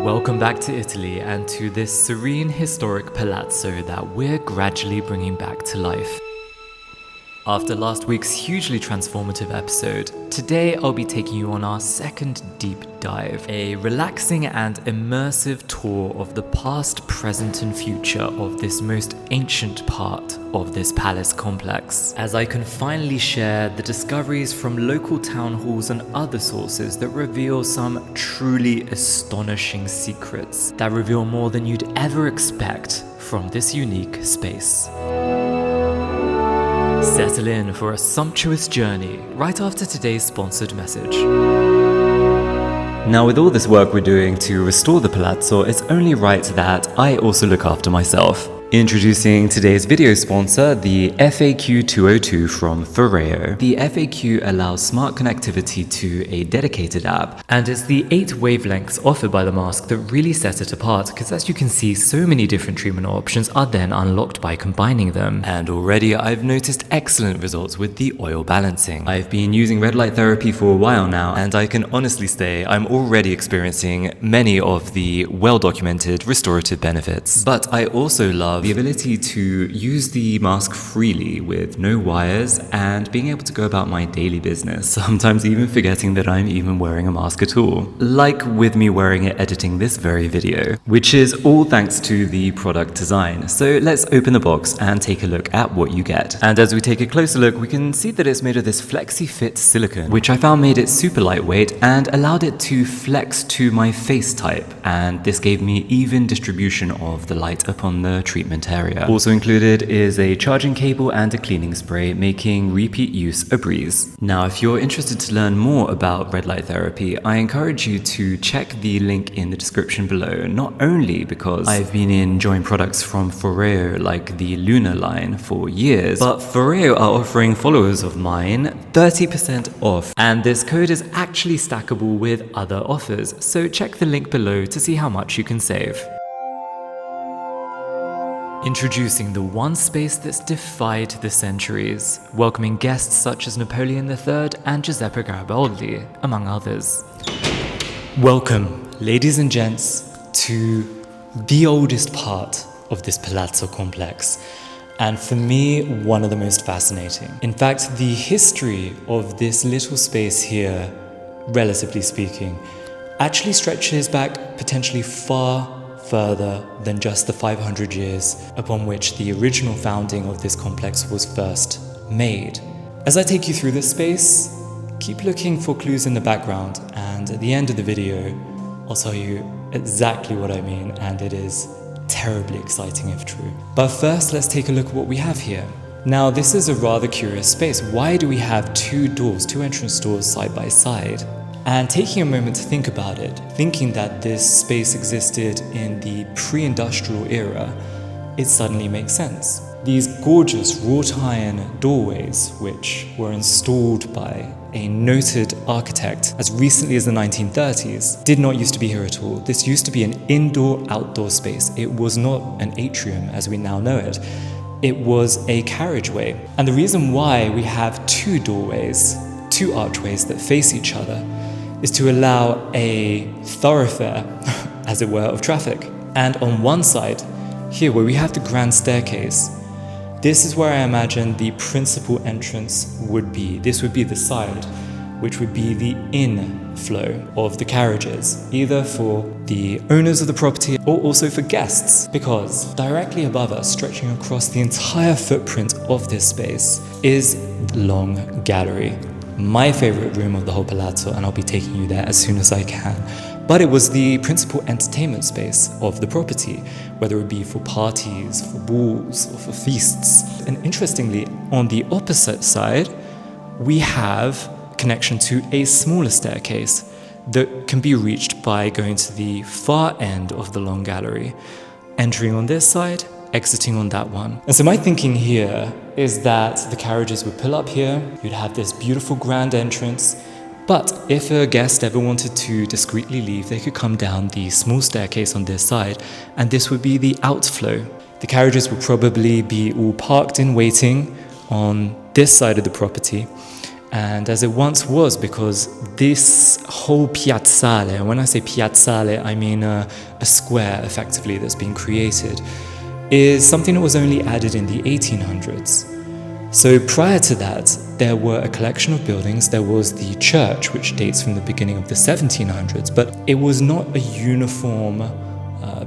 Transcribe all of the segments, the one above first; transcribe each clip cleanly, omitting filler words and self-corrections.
Welcome back to Italy and to this serene historic palazzo that we're gradually bringing back to life. After last week's hugely transformative episode, today I'll be taking you on our second deep dive, a relaxing and immersive tour of the past, present and future of this most ancient part of this palace complex, as I can finally share the discoveries from local town halls and other sources that reveal some truly astonishing secrets that reveal more than you'd ever expect from this unique space. Settle in for a sumptuous journey right after today's sponsored message. Now, with all this work we're doing to restore the Palazzo, it's only right that I also look after myself. Introducing today's video sponsor, the FAQ 202 from Frescoes. The FAQ allows smart connectivity to a dedicated app, and it's the 8 wavelengths offered by the mask that really set it apart, because as you can see, so many different treatment options are then unlocked by combining them. And already I've noticed excellent results with the oil balancing. I've been using red light therapy for a while now, and I can honestly say I'm already experiencing many of the well-documented restorative benefits. But I also love the ability to use the mask freely with no wires and being able to go about my daily business, sometimes even forgetting that I'm even wearing a mask at all. Like with me wearing it editing this very video, which is all thanks to the product design. So let's open the box and take a look at what you get. And as we take a closer look, we can see that it's made of this flexi-fit silicone, which I found made it super lightweight and allowed it to flex to my face type. And this gave me even distribution of the light upon the treatment area. Also included is a charging cable and a cleaning spray, making repeat use a breeze. Now, if you're interested to learn more about red light therapy, I encourage you to check the link in the description below, not only because I've been enjoying products from Frescoes like the Luna line for years, but Frescoes are offering followers of mine 30% off, and this code is actually stackable with other offers, so check the link below to see how much you can save. Introducing the one space that's defied the centuries, welcoming guests such as Napoleon III and Giuseppe Garibaldi, among others. Welcome, ladies and gents, to the oldest part of this palazzo complex, and for me, one of the most fascinating. In fact, the history of this little space here, relatively speaking, actually stretches back potentially far further than just the 500 years upon which the original founding of this complex was first made. As I take you through this space, keep looking for clues in the background, and at the end of the video, I'll tell you exactly what I mean, and it is terribly exciting if true. But first, let's take a look at what we have here. Now, this is a rather curious space. Why do we have two entrance doors side by side? And taking a moment to think about it, thinking that this space existed in the pre-industrial era, it suddenly makes sense. These gorgeous wrought iron doorways, which were installed by a noted architect as recently as the 1930s, did not used to be here at all. This used to be an indoor-outdoor space. It was not an atrium as we now know it. It was a carriageway. And the reason why we have two archways that face each other, is to allow a thoroughfare, as it were, of traffic. And on one side, here where we have the grand staircase, this is where I imagine the principal entrance would be. This would be the side, which would be the inflow of the carriages, either for the owners of the property or also for guests, because directly above us, stretching across the entire footprint of this space, is the long gallery. My favorite room of the whole palazzo, and I'll be taking you there as soon as I can. But it was the principal entertainment space of the property, whether it be for parties, for balls, or for feasts. And interestingly, on the opposite side, we have connection to a smaller staircase that can be reached by going to the far end of the long gallery, entering on this side, exiting on that one. And so my thinking here is that the carriages would pull up here, you'd have this beautiful grand entrance, but if a guest ever wanted to discreetly leave, they could come down the small staircase on this side, and this would be the outflow. The carriages would probably be all parked in waiting on this side of the property, And as it once was, because this whole piazzale, and when I say piazzale, I mean a square, effectively, that's been created, is something that was only added in the 1800s. So prior to that, there were a collection of buildings. There was the church, which dates from the beginning of the 1700s, but it was not a uniform,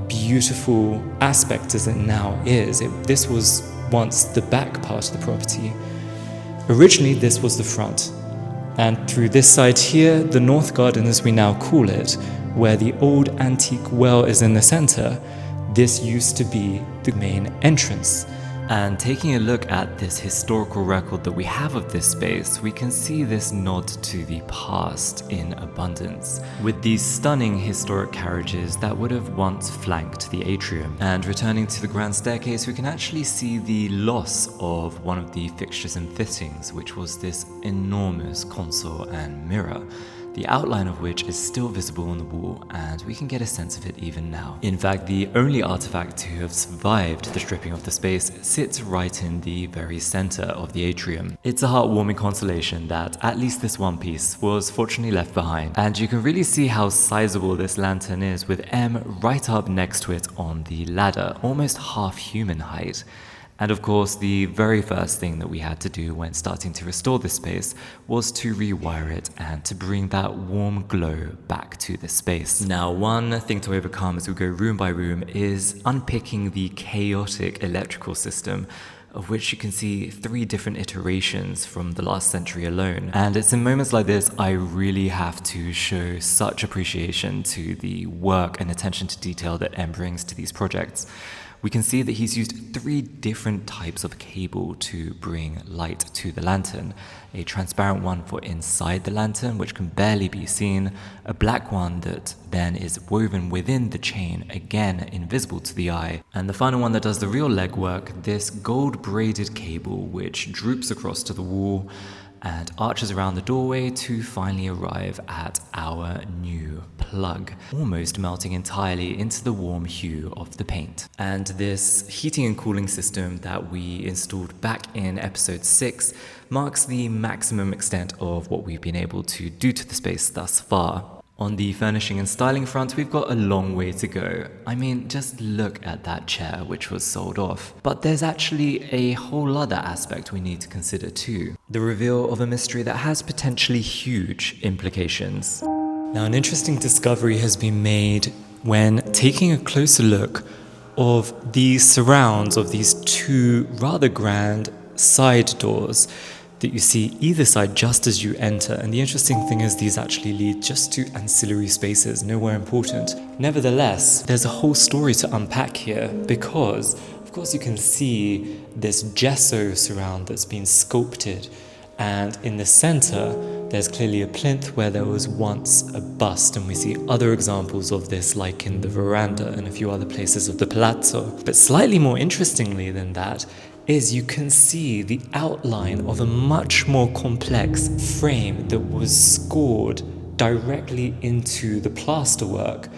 beautiful aspect as it now is. This was once the back part of the property. Originally, this was the front. And through this side here, the North Garden, as we now call it, where the old antique well is in the center, this used to be the main entrance. And taking a look at this historical record that we have of this space, we can see this nod to the past in abundance, with these stunning historic carriages that would have once flanked the atrium. And returning to the grand staircase, we can actually see the loss of one of the fixtures and fittings, which was this enormous console and mirror, the outline of which is still visible on the wall, and we can get a sense of it even now. In fact, the only artifact to have survived the stripping of the space sits right in the very center of the atrium. It's a heartwarming consolation that at least this one piece was fortunately left behind, and you can really see how sizable this lantern is, with M right up next to it on the ladder, almost half human height. And of course, the very first thing that we had to do when starting to restore this space was to rewire it and to bring that warm glow back to the space. Now, one thing to overcome as we go room by room is unpicking the chaotic electrical system, of which you can see 3 different iterations from the last century alone. And it's in moments like this I really have to show such appreciation to the work and attention to detail that M brings to these projects. We can see that he's used 3 different types of cable to bring light to the lantern. A transparent one for inside the lantern, which can barely be seen, a black one that then is woven within the chain, again invisible to the eye, and the final one that does the real legwork, this gold braided cable which droops across to the wall and arches around the doorway to finally arrive at our new plug, almost melting entirely into the warm hue of the paint. And this heating and cooling system that we installed back in episode 6 marks the maximum extent of what we've been able to do to the space thus far. On the furnishing and styling front, we've got a long way to go. I mean, just look at that chair which was sold off. But there's actually a whole other aspect we need to consider too. The reveal of a mystery that has potentially huge implications. Now, an interesting discovery has been made when taking a closer look of the surrounds of these 2 rather grand side doors that you see either side just as you enter. And the interesting thing is these actually lead just to ancillary spaces, nowhere important. Nevertheless, there's a whole story to unpack here, because of course you can see this gesso surround that's been sculpted, and in the center there's clearly a plinth where there was once a bust, and we see other examples of this like in the veranda and a few other places of the Palazzo. But slightly more interestingly than that is you can see the outline of a much more complex frame that was scored directly into the plasterwork,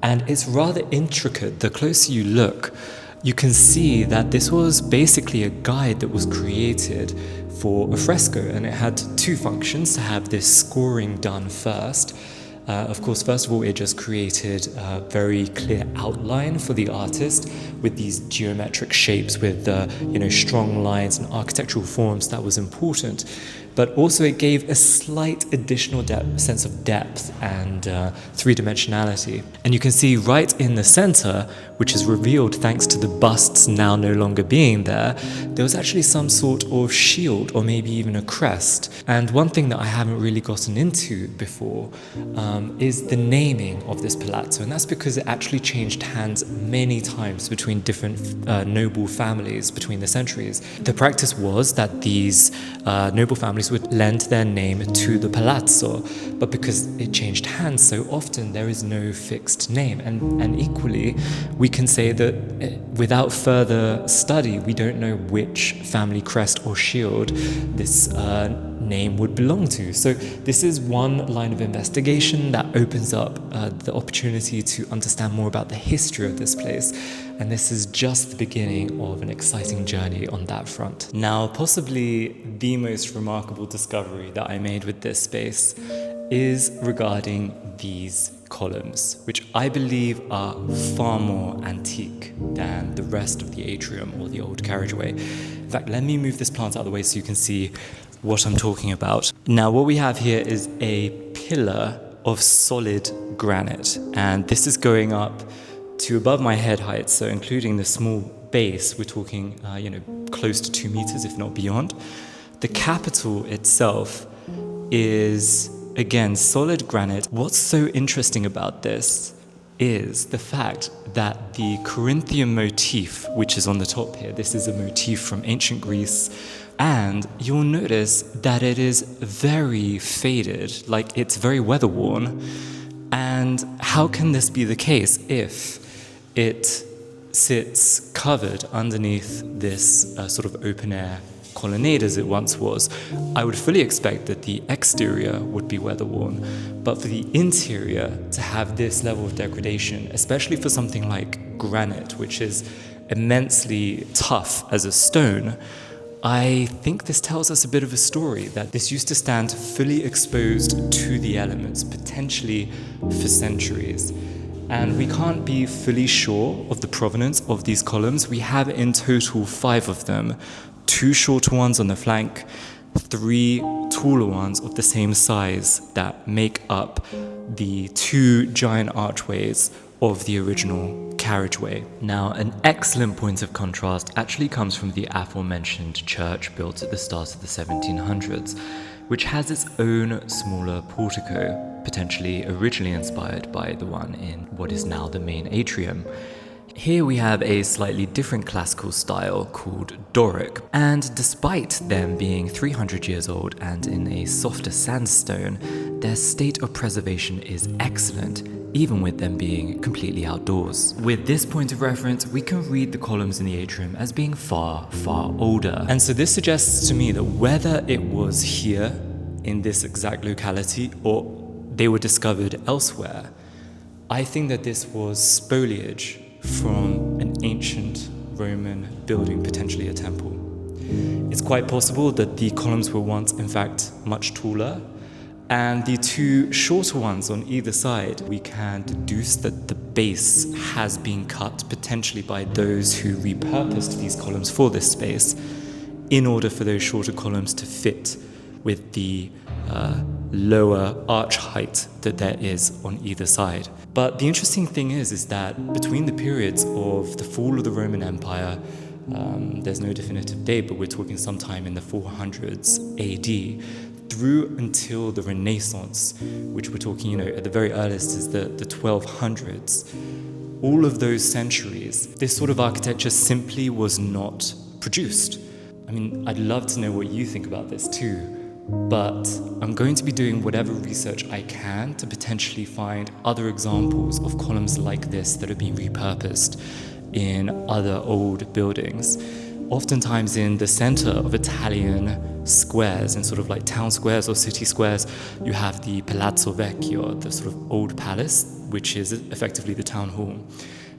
and it's rather intricate. The closer you look, you can see that this was basically a guide that was created for a fresco, and it had 2 functions: to have this scoring done first. Of course, first of all, it just created a very clear outline for the artist with these geometric shapes with strong lines and architectural forms. That was important. But also it gave a slight additional sense of depth and 3-dimensionality. And you can see right in the center, which is revealed thanks to the busts now no longer being there, there was actually some sort of shield or maybe even a crest. And one thing that I haven't really gotten into before is the naming of this palazzo. And that's because it actually changed hands many times between different noble families between the centuries. The practice was that these noble families would lend their name to the palazzo, but because it changed hands so often, there is no fixed name. And equally, we can say that without further study, we don't know which family crest or shield this name would belong to. So this is one line of investigation that opens up the opportunity to understand more about the history of this place. and this is just the beginning of an exciting journey on that front. Now, possibly the most remarkable discovery that I made with this space is regarding these columns, which I believe are far more antique than the rest of the atrium or the old carriageway. In fact, let me move this plant out of the way so you can see what I'm talking about. Now, what we have here is a pillar of solid granite, and this is going up to above my head height, so including the small base, we're talking, close to 2 meters, if not beyond. The capital itself is, again, solid granite. What's so interesting about this is the fact that the Corinthian motif, which is on the top here, this is a motif from ancient Greece, and you'll notice that it is very faded, like it's very weather-worn. And how can this be the case if it sits covered underneath this sort of open-air colonnade as it once was? I would fully expect that the exterior would be weather-worn, but for the interior to have this level of degradation, especially for something like granite, which is immensely tough as a stone, I think this tells us a bit of a story, that this used to stand fully exposed to the elements, potentially for centuries. And we can't be fully sure of the provenance of these columns. We have in total 5 of them, 2 shorter ones on the flank, 3 taller ones of the same size that make up the 2 giant archways of the original carriageway. Now, an excellent point of contrast actually comes from the aforementioned church built at the start of the 1700s, which has its own smaller portico, potentially originally inspired by the one in what is now the main atrium. Here we have a slightly different classical style called Doric, and despite them being 300 years old and in a softer sandstone, their state of preservation is excellent, even with them being completely outdoors. With this point of reference, we can read the columns in the atrium as being far, far older. And so this suggests to me that whether it was here in this exact locality or they were discovered elsewhere, I think that this was spoliage from an ancient Roman building, potentially a temple. It's quite possible that the columns were once, in fact, much taller, and the 2 shorter ones on either side, we can deduce that the base has been cut potentially by those who repurposed these columns for this space in order for those shorter columns to fit with the lower arch height that there is on either side. But the interesting thing is that between the periods of the fall of the Roman Empire, there's no definitive date, but we're talking sometime in the 400s AD, through until the Renaissance, which we're talking, at the very earliest is the 1200s. All of those centuries, this sort of architecture simply was not produced. I mean, I'd love to know what you think about this too, but I'm going to be doing whatever research I can to potentially find other examples of columns like this that are being repurposed in other old buildings. Oftentimes in the center of Italian squares, in sort of like town squares or city squares, you have the Palazzo Vecchio, the sort of old palace, which is effectively the town hall.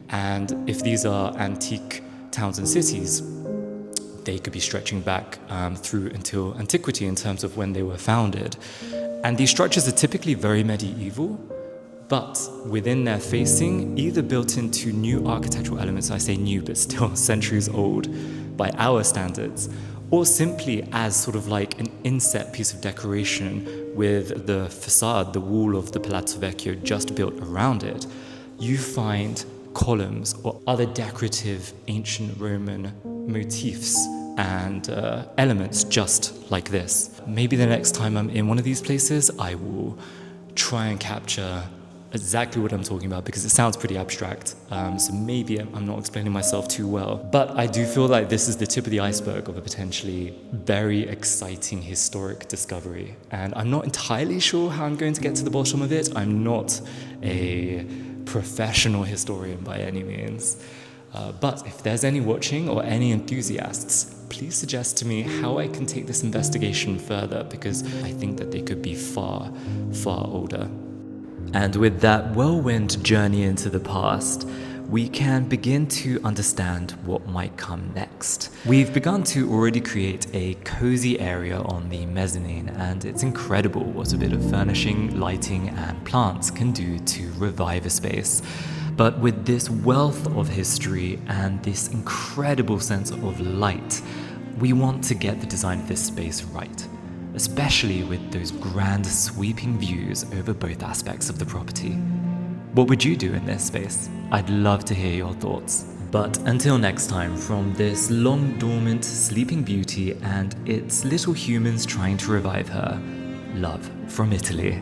And if these are antique towns and cities, they could be stretching back through until antiquity in terms of when they were founded. And these structures are typically very medieval, but within their facing, either built into new architectural elements, I say new, but still centuries old by our standards, or simply as sort of like an inset piece of decoration with the facade, the wall of the Palazzo Vecchio just built around it, you find columns or other decorative ancient Roman motifs and elements just like this. Maybe the next time I'm in one of these places, I will try and capture exactly what I'm talking about, because it sounds pretty abstract, so maybe I'm not explaining myself too well. But I do feel like this is the tip of the iceberg of a potentially very exciting historic discovery, and I'm not entirely sure how I'm going to get to the bottom of it. I'm not a professional historian by any means, but if there's any watching or any enthusiasts, please suggest to me how I can take this investigation further, because I think that they could be far, far older. And with that whirlwind journey into the past, we can begin to understand what might come next. We've begun to already create a cozy area on the mezzanine, and it's incredible what a bit of furnishing, lighting, and plants can do to revive a space. But with this wealth of history and this incredible sense of light, we want to get the design of this space right, especially with those grand sweeping views over both aspects of the property. What would you do in this space? I'd love to hear your thoughts. But until next time, from this long dormant sleeping beauty and its little humans trying to revive her, love from Italy.